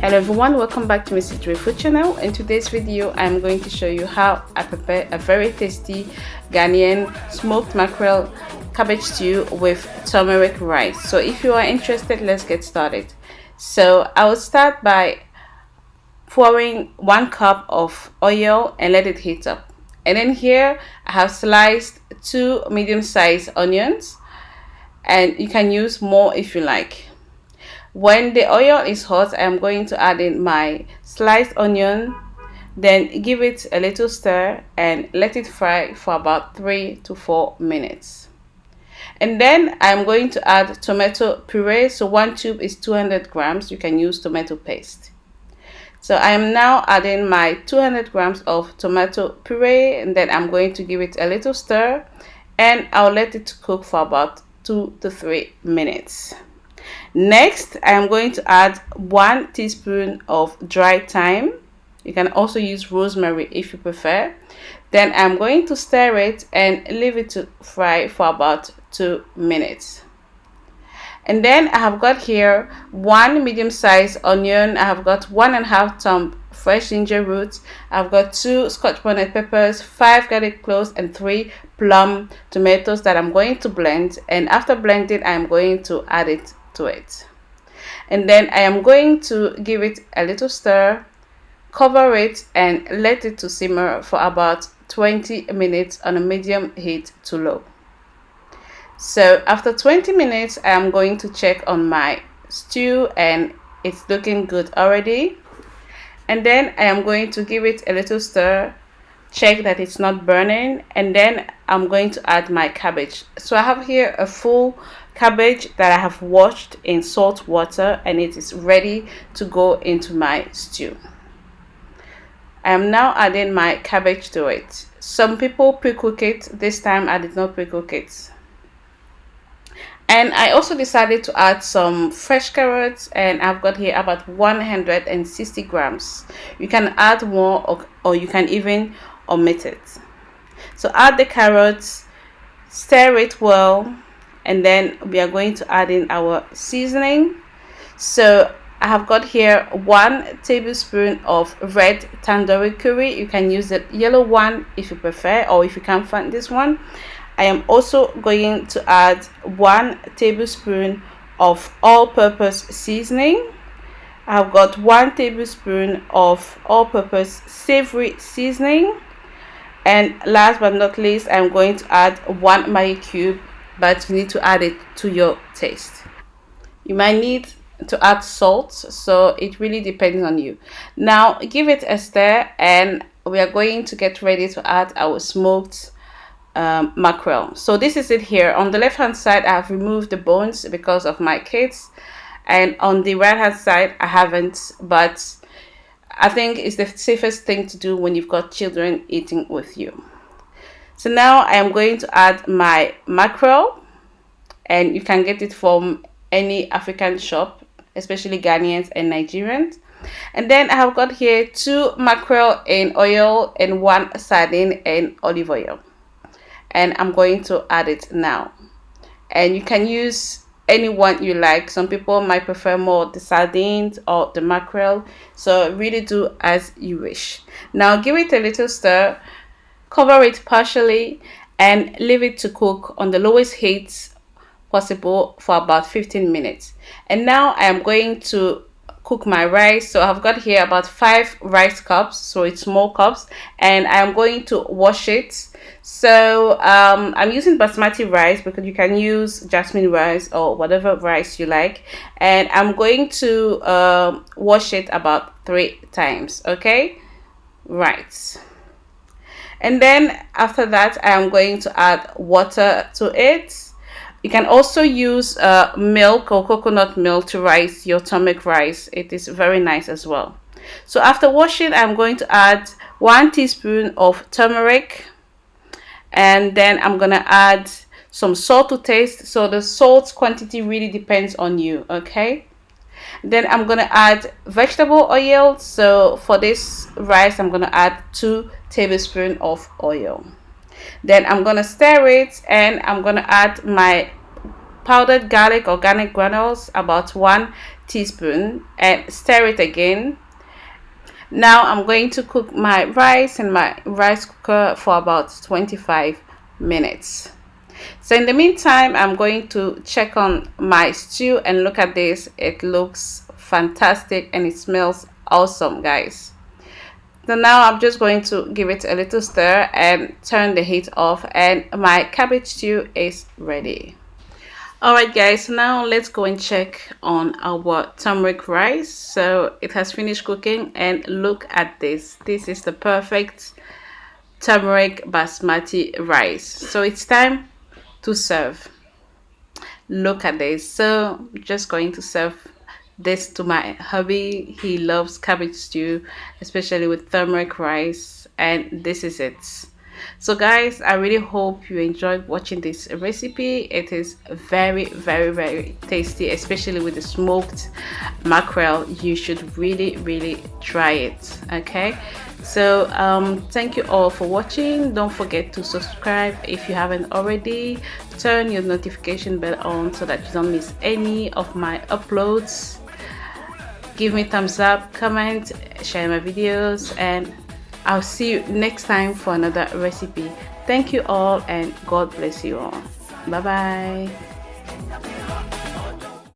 Hello everyone, welcome back to Mrs. Dre Food channel. In today's video I'm going to show you how I prepare a very tasty Ghanaian smoked mackerel cabbage stew with turmeric rice. So if you are interested, let's get started. So I will start by pouring 1 cup of oil and let it heat up. And then here I have sliced 2 medium-sized onions, and you can use more if you like. When the oil is hot, I'm going to add in my sliced onion, then give it a little stir and let it fry for about 3 to 4 minutes. And then I'm going to add tomato puree. So 1 tube is 200 grams. You can use tomato paste. So I am now adding my 200 grams of tomato puree, and then I'm going to give it a little stir and I'll let it cook for about 2 to 3 minutes. Next, I am going to add 1 teaspoon of dried thyme. You can also use rosemary if you prefer. Then I'm going to stir it and leave it to fry for about 2 minutes. And then I have got here 1 medium-sized onion. I have got 1.5 thumb fresh ginger roots. I've got 2 scotch bonnet peppers, 5 garlic cloves, and 3 plum tomatoes that I'm going to blend. And after blending, I'm going to add it to it. And then I am going to give it a little stir, cover it, and let it to simmer for about 20 minutes on a medium heat to low. So after 20 minutes, I am going to check on my stew and it's looking good already. And then I am going to give it a little stir, check that it's not burning, and then I'm going to add my cabbage. So I have here a full cabbage that I have washed in salt water, and it is ready to go into my stew. I am now adding my cabbage to it. Some people pre-cook it. This time I did not pre-cook it. And I also decided to add some fresh carrots, and I've got here about 160 grams. You can add more or you can even omit it. So add the carrots, stir it well, and then we are going to add in our seasoning. So I have got here 1 tablespoon of red tandori curry. You can use the yellow one if you prefer, or if you can't find this one. I am also going to add 1 tablespoon of all-purpose seasoning. I've got 1 tablespoon of all-purpose savoury seasoning. And last but not least, I'm going to add 1 Maggi cube, but you need to add it to your taste. You might need to add salt, so it really depends on you. Now give it a stir, and we are going to get ready to add our smoked mackerel. So this is it here. On the left hand side, I have removed the bones because of my kids, and on the right hand side I haven't, but I think it's the safest thing to do when you've got children eating with you. So now I am going to add my mackerel, and you can get it from any African shop, especially Ghanaians and Nigerians. And then I have got here 2 mackerel in oil and 1 sardine in olive oil. And I'm going to add it now. And you can use any one you like. Some people might prefer more the sardines or the mackerel. So really do as you wish. Now give it a little stir, cover it partially, and leave it to cook on the lowest heat possible for about 15 minutes. And now I am going to cook my rice. So I've got here about 5 rice cups, so it's small cups, and I'm going to wash it. So I'm using basmati rice, because you can use jasmine rice or whatever rice you like, and I'm going to wash it about 3 times. Okay, right. And then after that, I am going to add water to it. You can also use milk or coconut milk to rice your turmeric rice. It is very nice as well. So after washing, I'm going to add 1 teaspoon of turmeric, and then I'm gonna add some salt to taste. So the salt quantity really depends on you. Okay, then I'm gonna add vegetable oil. So for this rice, I'm gonna add 2 tablespoons of oil. Then I'm gonna stir it, and I'm gonna add my powdered garlic, organic granules, about 1 teaspoon and stir it again. Now I'm going to cook my rice in my rice cooker for about 25 minutes. So in the meantime, I'm going to check on my stew, and look at this. It looks fantastic and it smells awesome, guys. So now I'm just going to give it a little stir and turn the heat off, and my cabbage stew is ready. Alright guys, so now let's go and check on our turmeric rice. So it has finished cooking, and look at this. This is the perfect turmeric basmati rice. So it's time to serve. Look at this. So I'm just going to serve this to my hubby. He loves cabbage stew, especially with turmeric rice, and this is it. So guys, I really hope you enjoyed watching this recipe. It is very tasty, especially with the smoked mackerel. You should really try it. Okay, so thank you all for watching. Don't forget to subscribe if you haven't already. Turn your notification bell on so that you don't miss any of my uploads. Give me thumbs up, comment, share my videos, and I'll see you next time for another recipe. Thank you all, and God bless you all. Bye bye.